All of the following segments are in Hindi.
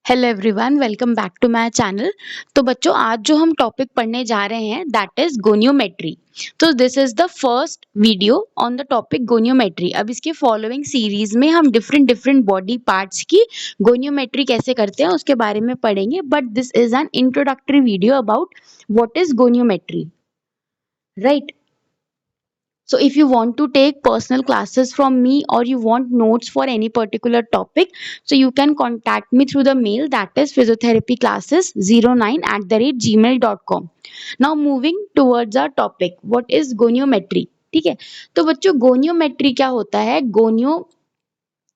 Hello everyone, welcome back to my channel. तो बच्चों, आज जो हम टॉपिक पढ़ने जा रहे हैं दैट इज गोनियोमेट्री। तो this is the first video on the topic goniometry. अब इसके फॉलोइंग सीरीज में हम डिफरेंट डिफरेंट बॉडी पार्ट्स की गोनियोमेट्री कैसे करते हैं उसके बारे में पढ़ेंगे, but this is an introductory video about what is goniometry, right? So if you want to take personal classes from me or you want notes for any particular topic, so you can contact me through the mail that is physiotherapyclasses09@gmail.com. Now moving towards our topic, what is goniometry? ठीक है, तो बच्चों गोनियोमेट्री क्या होता है? गोनियो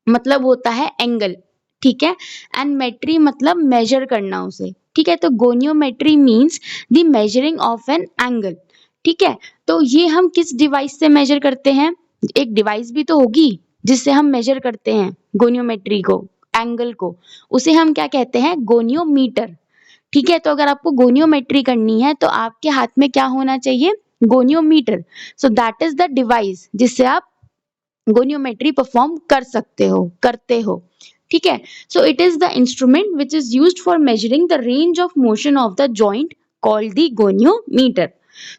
मतलब होता है एंगल, ठीक है, एंड मेट्री मतलब मेजर करना उसे, ठीक है। तो goniometry means the measuring of an angle, ठीक है। तो ये हम किस डिवाइस से मेजर करते हैं? एक डिवाइस भी तो होगी जिससे हम मेजर करते हैं गोनियोमेट्री को, एंगल को, उसे हम क्या कहते हैं? गोनियोमीटर, ठीक है। तो अगर आपको गोनियोमेट्री करनी है तो आपके हाथ में क्या होना चाहिए? Goniometer. So that is the device जिससे आप गोनियोमेट्री परफॉर्म कर सकते हो, करते हो, ठीक है। So it is the instrument which is used for measuring the range of motion of the joint called the goniometer.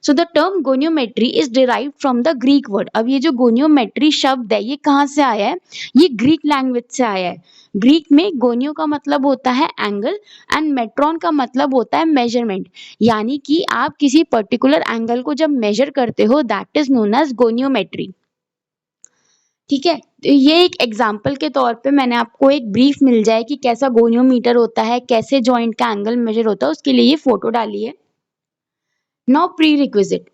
So the term goniometry is derived from the Greek word. अब ये जो गोनियोमेट्री शब्द है ये कहाँ से आया है? ये ग्रीक लैंग्वेज से आया है। ग्रीक में गोनियो का मतलब होता है एंगल एंड मेट्रॉन का मतलब होता है मेजरमेंट, यानी कि आप किसी पर्टिकुलर एंगल को जब मेजर करते हो दैट इज नोन एज गोनियोमेट्री, ठीक है। तो ये एक एग्जाम्पल के तौर पे मैंने आपको एक ब्रीफ मिल जाए कि कैसा गोनियोमीटर होता है, कैसे जॉइंट का एंगल मेजर होता है, उसके लिए ये फोटो डाली है। नाउ प्री रिक्विजिट,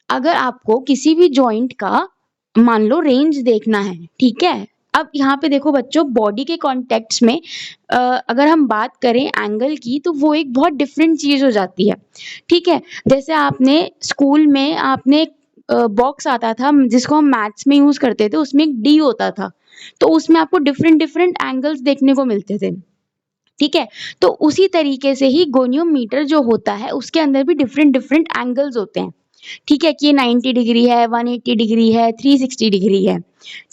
अगर आपको किसी भी जॉइंट का मान लो रेंज देखना है, ठीक है। अब यहाँ पे देखो बच्चों, बॉडी के कॉन्टेक्स्ट में अगर हम बात करें एंगल की तो वो एक बहुत डिफरेंट चीज हो जाती है, ठीक है। जैसे आपने स्कूल में आपने बॉक्स आता था जिसको हम मैथ्स में यूज करते थे, उसमें एक डी होता था, तो उसमें आपको डिफरेंट डिफरेंट एंगल्स देखने को मिलते थे, ठीक है। तो उसी तरीके से ही गोनियोमीटर जो होता है उसके अंदर भी डिफरेंट डिफरेंट एंगल्स होते हैं, ठीक है, कि ये 90 डिग्री है, 180 डिग्री है, 360 डिग्री है,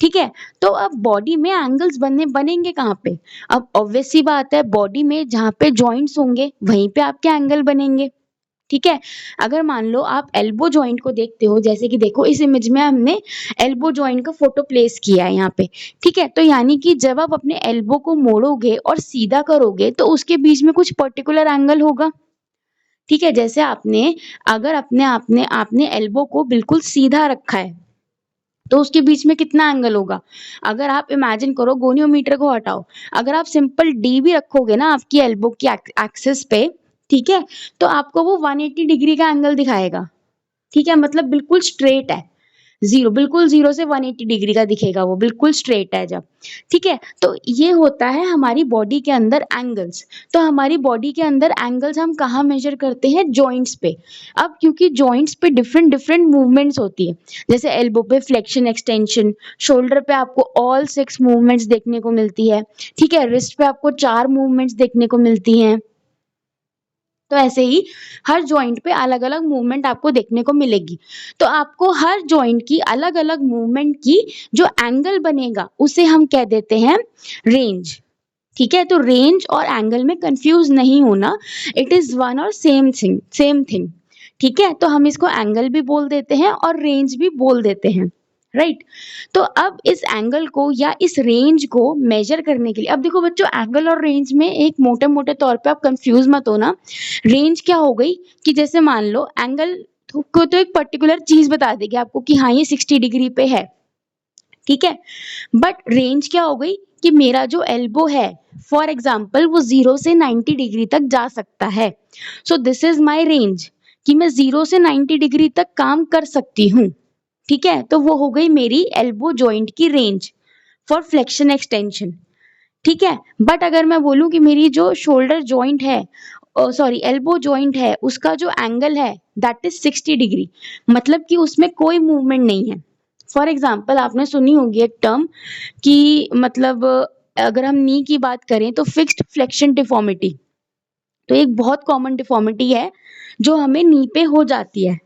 ठीक है। तो अब बॉडी में एंगल्स बनेंगे कहाँ पे? अब ऑब्वियस सी बात है, बॉडी में जहाँ पे जॉइंट्स होंगे वहीं पे आपके एंगल बनेंगे, ठीक है। अगर मान लो आप एल्बो जॉइंट को देखते हो, जैसे कि देखो इस इमेज में हमने एल्बो जॉइंट का फोटो प्लेस किया है यहाँ पे, ठीक है। तो यानी कि जब आप अपने एल्बो को मोड़ोगे और सीधा करोगे तो उसके बीच में कुछ पर्टिकुलर एंगल होगा, ठीक है। जैसे आपने अगर अपने आपने आपने एल्बो को बिल्कुल सीधा रखा है तो उसके बीच में कितना एंगल होगा? अगर आप इमेजिन करो, गोनियोमीटर को हटाओ, अगर आप सिंपल डी भी रखोगे ना आपकी एल्बो की एक्सिस पे, ठीक है, तो आपको वो 180 डिग्री का एंगल दिखाएगा, ठीक है। मतलब बिल्कुल स्ट्रेट है, जीरो, बिल्कुल जीरो से 180 डिग्री का दिखेगा, वो बिल्कुल स्ट्रेट है जब, ठीक है। तो ये होता है हमारी बॉडी के अंदर एंगल्स। तो हमारी बॉडी के अंदर एंगल्स हम कहाँ मेजर करते हैं? जॉइंट्स पे। अब क्योंकि जॉइंट्स पे डिफरेंट डिफरेंट मूवमेंट्स होती है, जैसे एल्बो पे फ्लेक्शन एक्सटेंशन, शोल्डर पे आपको ऑल 6 मूवमेंट्स देखने को मिलती है, ठीक है, रिस्ट पे आपको 4 मूवमेंट्स देखने को मिलती हैं। तो ऐसे ही हर जॉइंट पे अलग अलग मूवमेंट आपको देखने को मिलेगी। तो आपको हर जॉइंट की अलग अलग मूवमेंट की जो एंगल बनेगा उसे हम कह देते हैं रेंज, ठीक है। तो रेंज और एंगल में कंफ्यूज नहीं होना, इट इज वन और सेम थिंग, ठीक है। तो हम इसको एंगल भी बोल देते हैं और रेंज भी बोल देते हैं, राइट। तो अब इस एंगल को या इस रेंज को मेजर करने के लिए, अब देखो बच्चों, एंगल और रेंज में एक मोटे मोटे तौर पे आप कंफ्यूज मत होना। रेंज क्या हो गई कि जैसे मान लो एंगल को तो एक पर्टिकुलर चीज बता देगी आपको कि हाँ ये 60 डिग्री पे है, ठीक है। बट रेंज क्या हो गई कि मेरा जो एल्बो है फॉर एग्जाम्पल वो 0 से 90 डिग्री तक जा सकता है। So this is my range, कि मैं 0 से 90 डिग्री तक काम कर सकती हूँ, ठीक है। तो वो हो गई मेरी एल्बो जॉइंट की रेंज फॉर फ्लेक्शन एक्सटेंशन, ठीक है। बट अगर मैं बोलूं कि मेरी जो शोल्डर जॉइंट है, सॉरी एल्बो जॉइंट है, उसका जो एंगल है दैट इज 60 डिग्री, मतलब कि उसमें कोई मूवमेंट नहीं है। फॉर एग्जाम्पल आपने सुनी होगी एक टर्म कि मतलब अगर हम नी की बात करें तो फिक्स्ड फ्लेक्शन डिफॉर्मिटी, तो एक बहुत कॉमन डिफॉर्मिटी है जो हमें नी पे हो जाती है,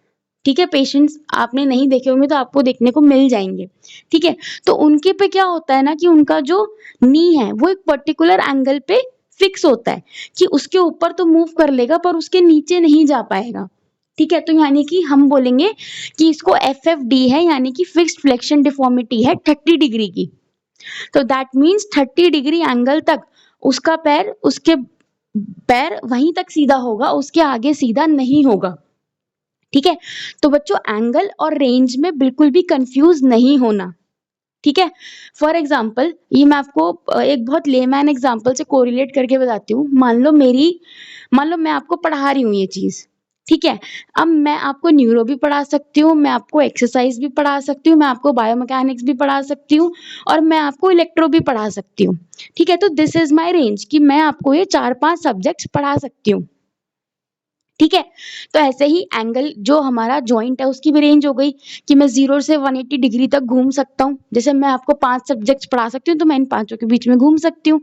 ठीक है। पेशेंट्स आपने नहीं देखे होंगे तो आपको देखने को मिल जाएंगे, ठीक है। तो उनके पे क्या होता है ना कि उनका जो नी है वो एक पर्टिकुलर एंगल पे फिक्स होता है कि उसके ऊपर तो मूव कर लेगा पर उसके नीचे नहीं जा पाएगा। ठीक है, तो यानी कि हम बोलेंगे कि इसको FFD है, यानी कि फिक्स्ड फ्लेक्शन डिफॉर्मिटी है 30 डिग्री की। तो दैट मीन्स 30 डिग्री एंगल तक उसका पैर, उसके पैर वहीं तक सीधा होगा, उसके आगे सीधा नहीं होगा। ठीक है, तो बच्चों एंगल और रेंज में बिल्कुल भी कंफ्यूज नहीं होना। ठीक है, फॉर एग्जाम्पल ये मैं आपको एक बहुत लेमैन एग्जाम्पल से कोरिलेट करके बताती हूँ। मान लो मैं आपको पढ़ा रही हूँ ये चीज। ठीक है, अब मैं आपको न्यूरो भी पढ़ा सकती हूँ, मैं आपको एक्सरसाइज भी पढ़ा सकती हूँ, मैं आपको बायोमैकेनिक्स भी पढ़ा सकती हूँ, और मैं आपको इलेक्ट्रो भी पढ़ा सकती हूँ। ठीक है, तो दिस इज माई रेंज कि मैं आपको ये 4-5 सब्जेक्ट्स पढ़ा सकती हूँ। ठीक है, तो ऐसे ही एंगल जो हमारा जॉइंट है उसकी भी रेंज हो गई कि मैं 0 से 180 डिग्री तक घूम सकता हूँ। जैसे मैं आपको 5 सब्जेक्ट्स पढ़ा सकती हूँ तो मैं इन पांचों के बीच में घूम सकती हूँ।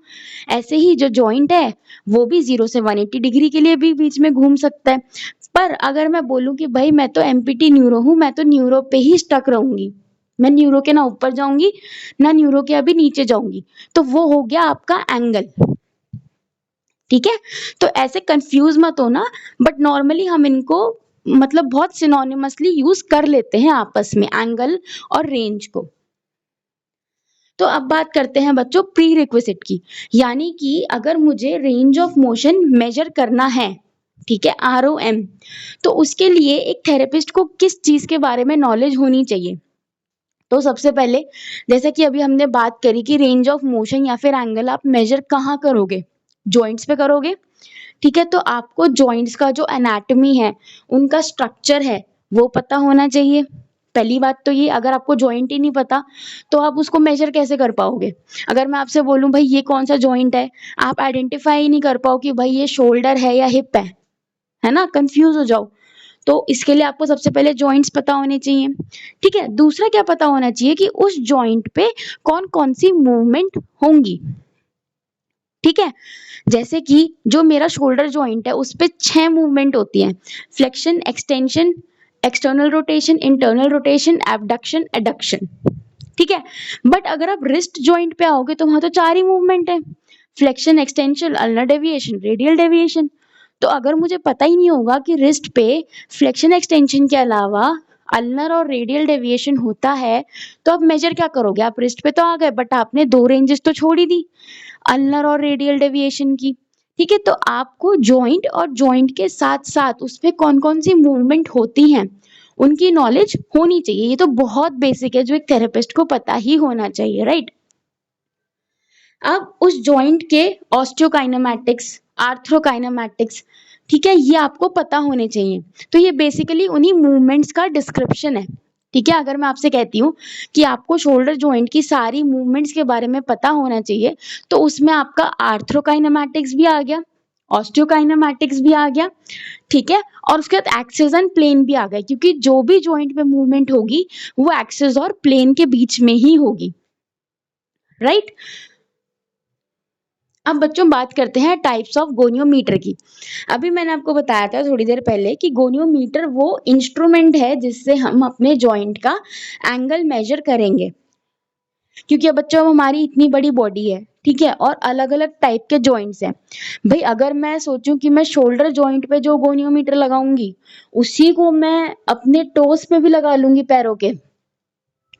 ऐसे ही जो जॉइंट है वो भी 0 से 180 डिग्री के लिए भी बीच में घूम सकता है। पर अगर मैं बोलूं कि भाई मैं तो MPT न्यूरो हूँ, मैं तो न्यूरो पे ही स्टक रहूंगी, मैं न्यूरो के ना ऊपर जाऊंगी ना न्यूरो के अभी नीचे जाऊंगी, तो वो हो गया आपका एंगल। ठीक है, तो ऐसे कंफ्यूज मत होना, बट नॉर्मली हम इनको मतलब बहुत सिनोनिमसली यूज कर लेते हैं आपस में, एंगल और रेंज को। तो अब बात करते हैं बच्चों प्री रिक्विजिट की, यानी कि अगर मुझे रेंज ऑफ मोशन मेजर करना है, ठीक है, ROM, तो उसके लिए एक थेरेपिस्ट को किस चीज के बारे में नॉलेज होनी चाहिए। तो सबसे पहले, जैसा कि अभी हमने बात करी कि रेंज ऑफ मोशन या फिर एंगल आप मेजर कहाँ करोगे, जॉइंट्स पे करोगे। ठीक है, तो आपको जॉइंट्स का जो एनाटॉमी है, उनका स्ट्रक्चर है, वो पता होना चाहिए। पहली बात तो ये, अगर आपको जॉइंट ही नहीं पता तो आप उसको मेजर कैसे कर पाओगे। अगर मैं आपसे बोलूं भाई ये कौन सा जॉइंट है, आप आइडेंटिफाई ही नहीं कर पाओ कि भाई ये शोल्डर है या हिप है ना, कंफ्यूज हो जाओ। तो इसके लिए आपको सबसे पहले जॉइंट्स पता होने चाहिए। ठीक है, दूसरा क्या पता होना चाहिए कि उस जॉइंट पे कौन कौन सी मूवमेंट होंगी। ठीक है, जैसे कि जो मेरा शोल्डर जॉइंट है उस पे 6 मूवमेंट होती हैं, flexion, extension, external rotation, internal rotation, abduction, adduction. ठीक है, बट अगर आप रिस्ट जॉइंट पे आओगे तो वहां तो 4 ही मूवमेंट है, flexion, extension, ulnar deviation, radial deviation. तो अगर मुझे पता ही नहीं होगा कि रिस्ट पे फ्लेक्शन एक्सटेंशन के अलावा अल्नर और रेडियल डेविएशन होता है, तो आप मेजर क्या करोगे। आप रिस्ट पे तो आ गए बट आपने 2 रेंजेस तो छोड़ ही दी, अल्नर और रेडियल डेविएशन की। ठीक है, तो आपको जॉइंट और जॉइंट के साथ साथ उसमें कौन कौन सी मूवमेंट होती हैं उनकी नॉलेज होनी चाहिए। ये तो बहुत बेसिक है जो एक थेरेपिस्ट को पता ही होना चाहिए, राइट। अब उस जॉइंट के ऑस्टियोकाइनेमैटिक्स, आर्थ्रोकाइनेमैटिक्स, ठीक है, ये आपको पता होने चाहिए। तो ये बेसिकली उन्हीं मूवमेंट्स का डिस्क्रिप्शन है। ठीक है, अगर मैं आपसे कहती हूँ कि आपको शोल्डर जॉइंट की सारी मूवमेंट्स के बारे में पता होना चाहिए, तो उसमें आपका आर्थ्रोकाइनेमैटिक्स भी आ गया, ऑस्टियोकाइनेमैटिक्स भी आ गया। ठीक है, और उसके बाद एक्सिस एंड प्लेन भी आ गए, क्योंकि जो भी जॉइंट में मूवमेंट होगी वो एक्सिस और प्लेन के बीच में ही होगी, राइट। अब बच्चों बात करते हैं टाइप्स ऑफ गोनियोमीटर की। अभी मैंने आपको बताया था थोड़ी देर पहले कि गोनियोमीटर वो इंस्ट्रूमेंट है जिससे हम अपने जॉइंट का एंगल मेजर करेंगे, क्योंकि अब बच्चों हमारी इतनी बड़ी बॉडी है, ठीक है, और अलग अलग टाइप के जॉइंट्स हैं। भाई अगर मैं सोचूं कि मैं शोल्डर जॉइंट पे जो गोनियोमीटर लगाऊंगी उसी को मैं अपने टोस पे भी लगा लूंगी पैरों के,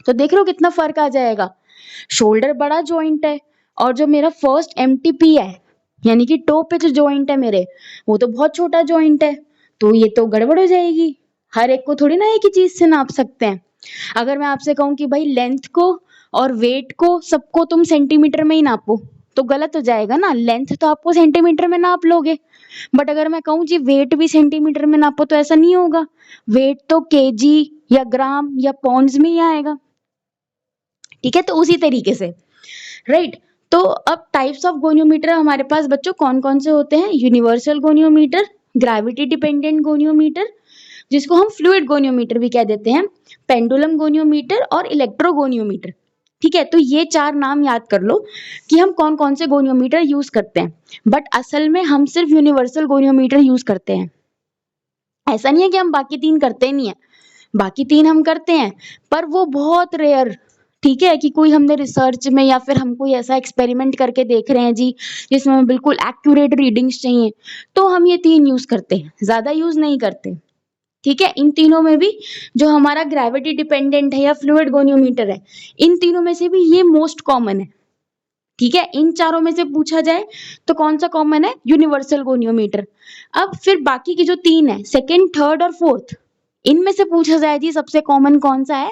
तो देख रहे हो कितना फर्क आ जाएगा। शोल्डर बड़ा जॉइंट है और जो मेरा फर्स्ट MTP है, यानी कि टो पे जो जॉइंट है मेरे, वो तो बहुत छोटा जॉइंट है, तो ये तो गड़बड़ हो जाएगी। हर एक को थोड़ी ना एक ही चीज से नाप सकते हैं। अगर मैं आपसे कहूं कि भाई लेंथ को और वेट को सबको तुम सेंटीमीटर में ही नापो, तो गलत हो जाएगा ना, लेंथ तो आपको सेंटीमीटर में नाप लोगे, बट अगर मैं कहूं जी वेट भी सेंटीमीटर में नापो, तो ऐसा नहीं होगा। वेट तो केजी या ग्राम या पॉन्ड्स में ही आएगा। ठीक है, तो उसी तरीके से, राइट। तो अब टाइप्स ऑफ गोनियोमीटर हमारे पास बच्चों कौन कौन से होते हैं। Universal goniometer, gravity dependent goniometer, जिसको हम फ्लूइड गोनियोमीटर भी कह देते हैं, पेंडुलम गोनियोमीटर और इलेक्ट्रोगोनियोमीटर। ठीक है, तो ये 4 नाम याद कर लो कि हम कौन कौन से गोनियोमीटर यूज करते हैं, बट असल में हम सिर्फ यूनिवर्सल गोनियोमीटर यूज करते हैं। ऐसा नहीं है कि हम बाकी 3 करते नहीं है, बाकी 3 हम करते हैं, पर वो बहुत रेयर। ठीक है, कि कोई हमने रिसर्च में या फिर हम कोई ऐसा एक्सपेरिमेंट करके देख रहे हैं जी, जिसमें हमें बिल्कुल एक्यूरेट रीडिंग्स चाहिए, तो हम ये 3 यूज़ करते हैं, ज़्यादा यूज़ नहीं करते। ठीक है, इन तीनों में भी जो हमारा ग्रेविटी डिपेंडेंट है या फ्लूइड गोनियोमीटर है, इन तीनों में से भी ये मोस्ट कॉमन है। ठीक है, इन चारों में से पूछा जाए तो कौन सा कॉमन है? Universal goniometer. अब फिर बाकी की जो 3 है, सेकंड, थर्ड और फोर्थ, इनमें से पूछा जाए जी सबसे कॉमन कौन सा है,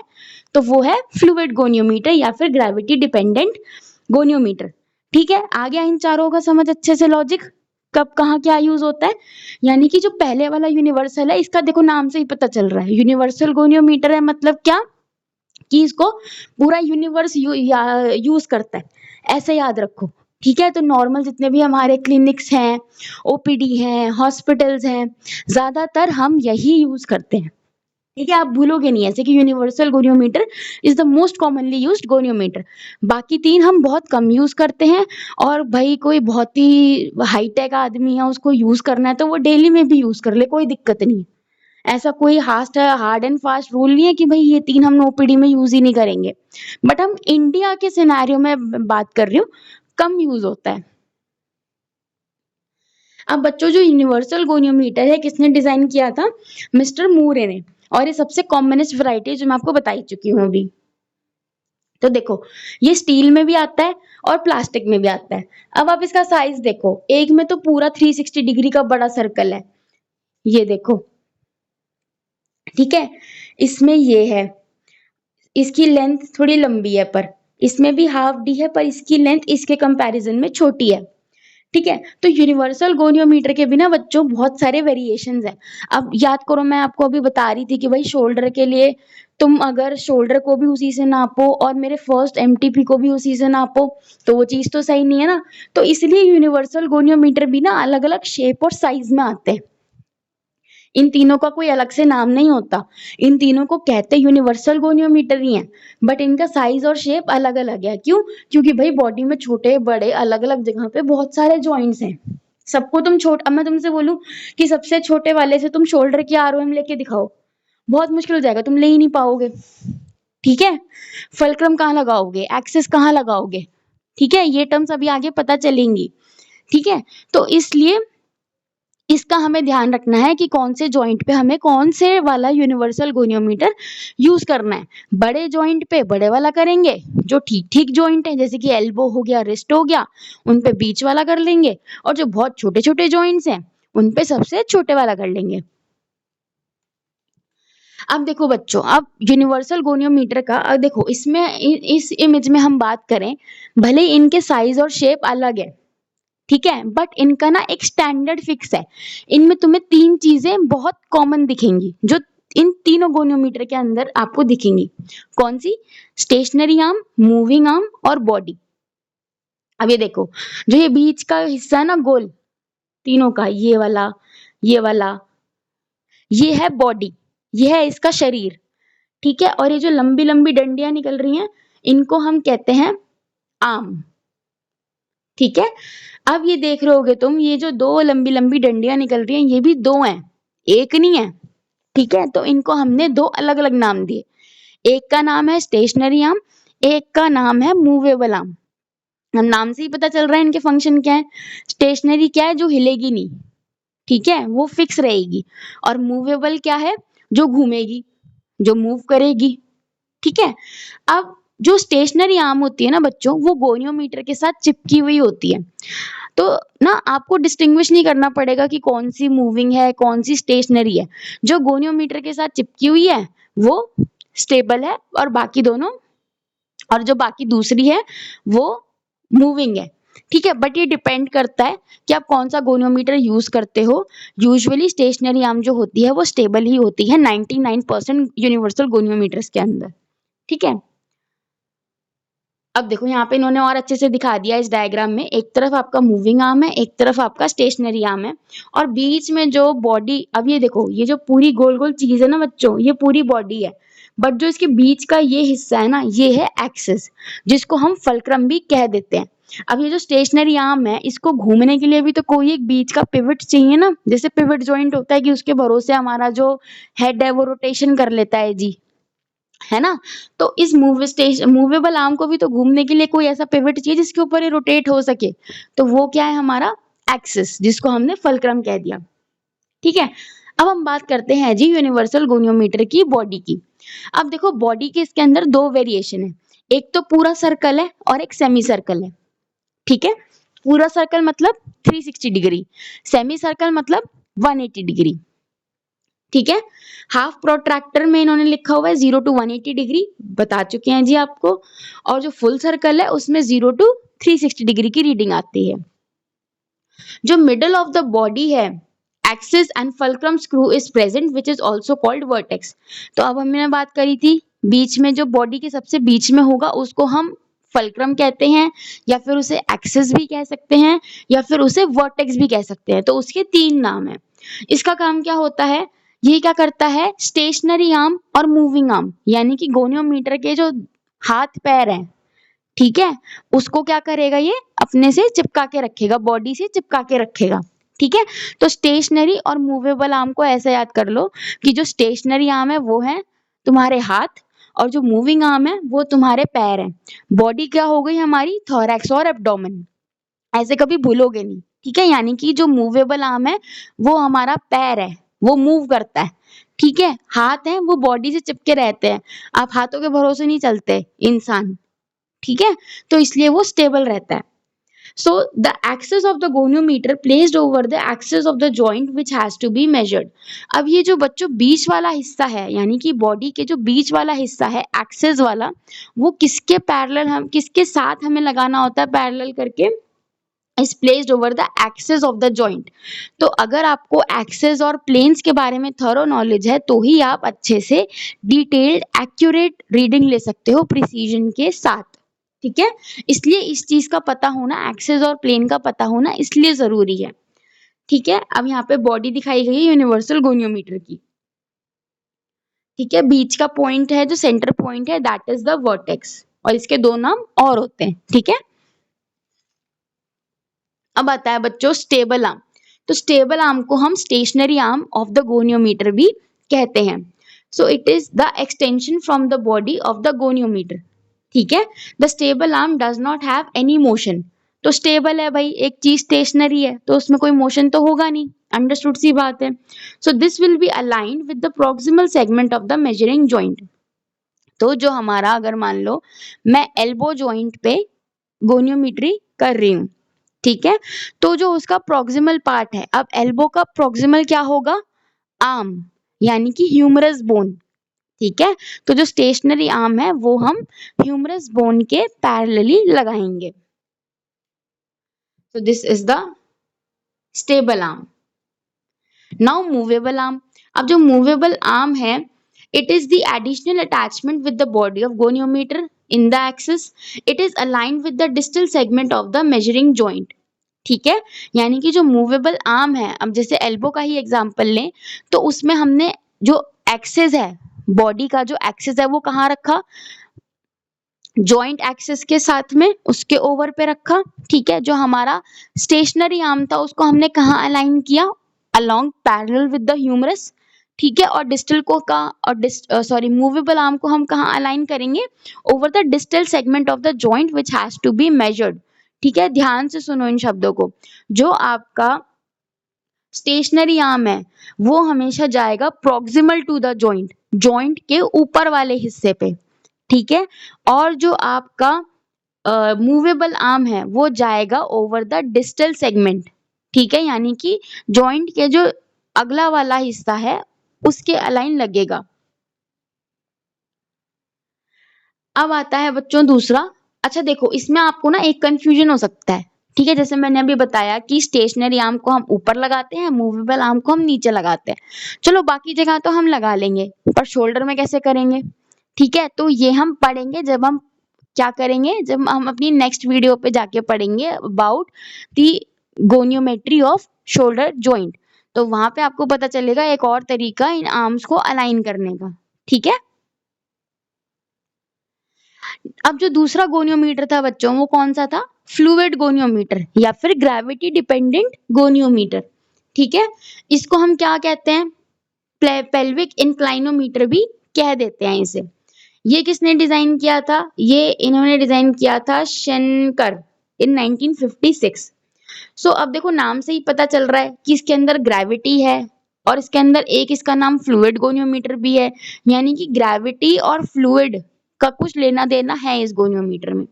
तो वो है फ्लूइड गोनियोमीटर या फिर ग्रेविटी डिपेंडेंट गोनियोमीटर। ठीक है, आ गया इन चारों का समझ अच्छे से लॉजिक, कब कहाँ क्या यूज होता है। यानी कि जो पहले वाला यूनिवर्सल है, इसका देखो नाम से ही पता चल रहा है, यूनिवर्सल गोनियोमीटर है, मतलब क्या कि इसको पूरा यूनिवर्स यूज करता है, ऐसे याद रखो। ठीक है, तो नॉर्मल जितने भी हमारे क्लिनिक्स हैं, ओपीडी हैं, हॉस्पिटल्स हैं, ज्यादातर हम यही यूज करते हैं। ठीक है, आप भूलोगे नहीं ऐसे कि universal goniometer is the most commonly used goniometer. बाकी 3 हम बहुत कम यूज करते हैं, और भाई कोई बहुत ही हाईटेक आदमी है, उसको यूज करना है तो वो डेली में भी यूज कर ले, कोई दिक्कत नहीं है। ऐसा कोई हार्ड एंड फास्ट रूल नहीं है कि भाई ये 3 हम ओपीडी में यूज ही नहीं करेंगे। बट हम इंडिया के सिनेरियो में बात कर रही हूँ, कम यूज होता है। अब बच्चों, जो यूनिवर्सल गोनियोमीटर है किसने डिजाइन किया था? मिस्टर मूरे ने। और ये सबसे कॉमनेस्ट वैरायटी है जो मैं आपको बता ही चुकी हूँ अभी। तो देखो, ये स्टील में भी आता है और प्लास्टिक में भी आता है। अब आप इसका साइज देखो, एक में तो पूरा 360 डिग्री का बड़ा सर्कल है, ये देखो। ठीक है, इसमें ये है, इसकी लेंथ थोड़ी लंबी है, पर इसमें भी हाफ डी है, पर इसकी लेंथ इसके कंपैरिजन में छोटी है। ठीक है, तो यूनिवर्सल गोनियोमीटर के बिना बच्चों बहुत सारे वेरिएशंस हैं। अब याद करो, मैं आपको अभी बता रही थी कि भाई शोल्डर के लिए तुम अगर शोल्डर को भी उसी से नापो और मेरे फर्स्ट एमटीपी को भी उसी से नापो, तो वो चीज तो सही नहीं है ना। तो इसलिए यूनिवर्सल गोनियोमीटर भी ना अलग अलग शेप और साइज में आते हैं। इन तीनों का कोई अलग से नाम नहीं होता, इन तीनों को कहते यूनिवर्सल गोनियोमीटर ही है, बट इनका साइज और शेप अलग अलग है। क्यों? क्योंकि भाई बॉडी में छोटे बड़े अलग अलग जगह पे बहुत सारे जॉइंट्स हैं। सबको तुम अब मैं तुमसे बोलूं कि सबसे छोटे वाले से तुम शोल्डर की आरओएम लेके दिखाओ, बहुत मुश्किल हो जाएगा, तुम ले ही नहीं पाओगे। ठीक है, फल्क्रम कहाँ लगाओगे, एक्सिस कहाँ लगाओगे? ठीक है, ये टर्म्स अभी आगे पता चलेंगी। ठीक है, तो इसलिए इसका हमें ध्यान रखना है कि कौन से जॉइंट पे हमें कौन से वाला यूनिवर्सल गोनियोमीटर यूज करना है। बड़े जॉइंट पे बड़े वाला करेंगे, जो ठीक ठीक जॉइंट है जैसे कि एल्बो हो गया, रिस्ट हो गया, उन पे बीच वाला कर लेंगे, और जो बहुत छोटे छोटे जॉइंट्स हैं उन पे सबसे छोटे वाला कर लेंगे। अब देखो बच्चों, अब यूनिवर्सल गोनियोमीटर का देखो, इसमें इस इमेज में हम बात करें, भले इनके साइज और शेप अलग है, ठीक है, बट इनका ना एक स्टैंडर्ड फिक्स है। इनमें तुम्हें 3 चीजें बहुत कॉमन दिखेंगी, जो इन तीनों गोनियोमीटर के अंदर आपको दिखेंगी। कौन सी? स्टेशनरी आर्म, मूविंग आर्म और बॉडी। अब ये देखो, जो ये बीच का हिस्सा है ना गोल, तीनों का, ये वाला, ये वाला, ये है बॉडी, ये है इसका शरीर। ठीक है, और ये जो लंबी लंबी डंडियां निकल रही हैं, इनको हम कहते हैं आर्म। ठीक है, अब ये देख रहे होगे तुम, ये जो 2 लंबी लंबी डंडियां निकल रही हैं, ये भी 2 हैं, एक नहीं है। ठीक है, तो इनको हमने 2 अलग अलग नाम दिए। एक का नाम है स्टेशनरी आर्म, एक का नाम है मूवेबल आर्म। हम नाम से ही पता चल रहा है इनके फंक्शन क्या है। स्टेशनरी क्या है? जो हिलेगी नहीं, ठीक है, वो फिक्स रहेगी। और मूवेबल क्या है? जो घूमेगी, जो मूव करेगी। ठीक है, अब जो स्टेशनरी आर्म होती है ना बच्चों, वो गोनियोमीटर के साथ चिपकी हुई होती है। तो ना आपको डिस्टिंग्विश नहीं करना पड़ेगा कि कौन सी मूविंग है कौन सी स्टेशनरी है। जो गोनियोमीटर के साथ चिपकी हुई है वो स्टेबल है, और बाकी दोनों, और जो बाकी दूसरी है वो मूविंग है। ठीक है, बट ये डिपेंड करता है कि आप कौन सा गोनियोमीटर यूज करते हो। यूजुअली स्टेशनरी आर्म जो होती है वो स्टेबल ही होती है 99% यूनिवर्सल गोनियोमीटर्स के अंदर। ठीक है, अब देखो यहाँ पे इन्होंने और अच्छे से दिखा दिया इस डायग्राम में, एक तरफ आपका मूविंग आर्म है, एक तरफ आपका स्टेशनरी आर्म है, और बीच में जो बॉडी, अब ये देखो, ये जो पूरी गोल गोल चीज है ना बच्चों, ये पूरी बॉडी है, बट जो इसके बीच का ये हिस्सा है ना, ये है एक्सिस, जिसको हम फल्क्रम भी कह देते हैं। अब ये जो स्टेशनरी आर्म है, इसको घूमने के लिए भी तो कोई एक बीच का पिवट चाहिए ना, जैसे पिवट जॉइंट होता है कि उसके भरोसे हमारा जो हेड है वो रोटेशन कर लेता है जी। है ना। तो इस मूवेबल आर्म को भी तो घूमने के लिए कोई ऐसा पिवट चाहिए जिसके ऊपर ये रोटेट हो सके, तो वो क्या है हमारा एक्सिस, जिसको हमने फलक्रम कह दिया। ठीक है, अब हम बात करते हैं जी यूनिवर्सल गोनियोमीटर की बॉडी की। अब देखो बॉडी के इसके अंदर दो वेरिएशन है, एक तो पूरा सर्कल है और एक सेमी सर्कल है। ठीक है, पूरा सर्कल मतलब 360 डिग्री, सेमी सर्कल मतलब 180 डिग्री। ठीक है, हाफ प्रोट्रैक्टर में इन्होंने लिखा हुआ है 0 to 180 डिग्री, बता चुके हैं जी आपको। और जो फुल सर्कल है उसमें 0 to 360 डिग्री की रीडिंग आती है। जो मिडल ऑफ द बॉडी है, axis and fulcrum screw is present which is also called vertex. तो अब हमने बात करी थी बीच में, जो बॉडी के सबसे बीच में होगा उसको हम फल्क्रम कहते हैं, या फिर उसे एक्सिस भी कह सकते हैं, या फिर उसे वर्टेक्स भी कह सकते हैं। तो उसके तीन नाम है। इसका काम क्या होता है, ये क्या करता है, स्टेशनरी आर्म और मूविंग आर्म, यानी कि गोनियोमीटर के जो हाथ पैर हैं, ठीक है, उसको क्या करेगा, ये अपने से चिपका के रखेगा, बॉडी से चिपका के रखेगा। ठीक है, तो स्टेशनरी और मूवेबल आर्म को ऐसे याद कर लो कि जो स्टेशनरी आर्म है वो है तुम्हारे हाथ, और जो मूविंग आर्म है वो तुम्हारे पैर है। बॉडी क्या हो गई हमारी, थोरैक्स और एब्डोमेन, ऐसे कभी भूलोगे नहीं। ठीक है, यानी कि जो मूवेबल आर्म है वो हमारा पैर है, वो मूव करता है। ठीक है, हाथ है वो बॉडी से चिपके रहते हैं, आप हाथों के भरोसे नहीं चलते इंसान। ठीक है, तो इसलिए वो स्टेबल रहता है। So the axis of the goniometer placed over the axis of the joint which has to be measured. अब ये जो बच्चों बीच वाला हिस्सा है, यानी कि बॉडी के जो बीच वाला हिस्सा है एक्सिस वाला, वो किसके पैरेलल, हम किसके साथ हमें लगाना होता है पैरेलल करके, is placed over the axis of the joint. तो अगर आपको एक्सिस और प्लेन्स के बारे में थॉरो नॉलेज है तो ही आप अच्छे से डिटेल्ड एक्यूरेट रीडिंग ले सकते हो प्रिसीजन के साथ। ठीक है, इसलिए इस चीज का पता होना, एक्सिस और प्लेन का पता होना इसलिए जरूरी है। ठीक है, अब यहाँ पे बॉडी दिखाई गई है यूनिवर्सल गोनियोमीटर की। ठीक है, बीच का पॉइंट है जो सेंटर पॉइंट है दैट इज द वर्टेक्स, और इसके दो नाम और होते हैं। ठीक है, अब आता है बच्चों स्टेबल आर्म। तो स्टेबल आर्म को हम stationary arm of the goniometer भी कहते हैं। So it is the extension from the body of the goniometer. ठीक है, the stable arm does not have any motion. तो स्टेबल है भाई, एक चीज स्टेशनरी है तो उसमें कोई मोशन तो होगा नहीं, अंडरस्टूड सी बात है। So this will be aligned with the proximal segment of the measuring joint. तो जो हमारा, अगर मान लो मैं एल्बो जॉइंट पे गोनियोमेट्री कर रही हूँ, ठीक है, तो जो उसका प्रोक्सिमल पार्ट है, अब एल्बो का प्रोक्सिमल क्या होगा, आर्म, यानी कि ह्यूमरस बोन। ठीक है, तो जो स्टेशनरी आर्म है वो हम ह्यूमरस बोन के पैरेलली लगाएंगे। तो this is the stable arm. Now movable arm. अब जो मूवेबल आर्म है, it is the additional attachment with the body of goniometer in the axis. It is aligned with the distal segment of the measuring joint. ठीक है, यानी कि जो मूवेबल आर्म है, अब जैसे एल्बो का ही एग्जांपल लें तो उसमें हमने जो एक्सिस है, बॉडी का जो एक्सिस है वो कहाँ रखा, जॉइंट एक्सिस के साथ में उसके ओवर पे रखा। ठीक है, जो हमारा स्टेशनरी आर्म था उसको हमने कहाँ अलाइन किया, along parallel with the humerus. ठीक है, और डिस्टल को का और मूवेबल आर्म को हम कहाँ अलाइन करेंगे, over the distal segment of the joint which has to be measured. ठीक है, ध्यान से सुनो इन शब्दों को। जो आपका स्टेशनरी आर्म है वो हमेशा जाएगा proximal to the joint, joint के ऊपर वाले हिस्से पे। ठीक है, और जो आपका मूवेबल आर्म है वो जाएगा ओवर द डिस्टल सेगमेंट। ठीक है, यानी कि जॉइंट के जो अगला वाला हिस्सा है उसके अलाइन लगेगा। अब आता है बच्चों दूसरा। अच्छा देखो, इसमें आपको ना एक कंफ्यूजन हो सकता है। ठीक है, जैसे मैंने अभी बताया कि स्टेशनरी आर्म को हम ऊपर लगाते हैं, मूवेबल आर्म को हम नीचे लगाते हैं। चलो बाकी जगह तो हम लगा लेंगे, पर शोल्डर में कैसे करेंगे। ठीक है, तो ये हम पढ़ेंगे जब हम क्या करेंगे, जब हम अपनी नेक्स्ट वीडियो पे जाके पढ़ेंगे about the goniometry of shoulder joint. तो वहां पे आपको पता चलेगा एक और तरीका इन आर्म्स को अलाइन करने का। ठीक है, अब जो दूसरा गोनियोमीटर था बच्चों वो कौन सा था, फ्लूइड गोनियोमीटर या फिर ग्रेविटी डिपेंडेंट गोनियोमीटर। ठीक है, इसको हम क्या कहते हैं, पेल्विक इंक्लाइनोमीटर भी कह देते हैं इसे। ये किसने डिजाइन किया था? ये इन्होंने डिजाइन किया था शेनकर इन 1956। सो अब देखो नाम से ही पता चल रहा है कि इसके अंदर ग्रेविटी है और इसके अंदर एक इसका नाम फ्लूइड गोनियोमीटर भी है, यानी कि ग्रेविटी और फ्लूइड का कुछ लेना देना है इस गोनियोमीटर में।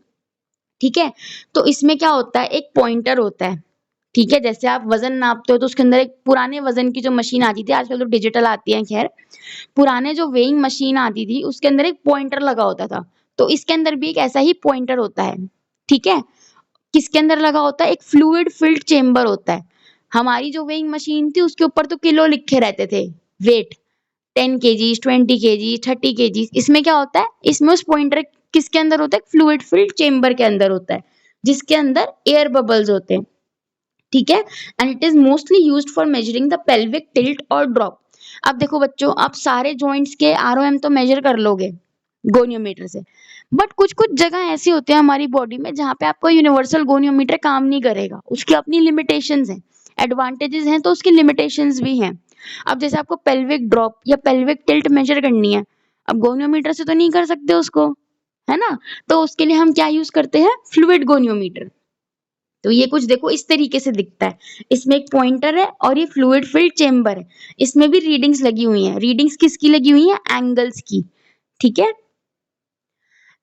ठीक है, तो इसमें क्या होता है, एक पॉइंटर होता है। ठीक है, जैसे आप वजन नापते हो तो उसके अंदर एक पुराने वजन की जो मशीन आती थी, आजकल तो डिजिटल आती है, खैर पुराने जो वेइंग मशीन आती थी उसके अंदर एक पॉइंटर लगा होता था, तो इसके अंदर भी एक ऐसा ही पॉइंटर होता है। ठीक है, किसके अंदर लगा होता है? एक फ्लूइड फिल्ड चेंबर होता है। हमारी जो वेइंग मशीन थी उसके ऊपर तो किलो लिखे रहते थे, वेट 10 kg, 20 kg, 30 kg। इसमें क्या होता है, इसमें उस पॉइंटर किसके अंदर होता है? फ्लूइड फिल्ड चेंबर के अंदर होता है, जिसके अंदर एयर बबल्स होते हैं। ठीक है, and it is mostly used for measuring the pelvic tilt और ड्रॉप। अब देखो बच्चों, आप सारे जॉइंट्स के आरओएम तो मेजर कर लोगे गोनियोमीटर से, बट कुछ कुछ जगह ऐसी होती है हमारी बॉडी में जहाँ पे आपका यूनिवर्सल गोनियोमीटर काम नहीं करेगा, उसकी अपनी लिमिटेशंस हैं। एडवांटेजेस हैं तो उसकी लिमिटेशंस भी हैं। अब जैसे आपको पेल्विक ड्रॉप या पेल्विक टिल्ट मेजर करनी है, अब गोनियोमीटर से तो नहीं कर सकते उसको, है ना? तो उसके लिए हम क्या यूज करते हैं? Fluid goniometer. तो ये कुछ देखो इस तरीके से दिखता है, इसमें एक पॉइंटर है और ये फ्लूइड फिल्ड चेंबर है, इसमें भी रीडिंग्स लगी हुई हैं। रीडिंग्स किसकी लगी हुई है? एंगल्स की। ठीक है,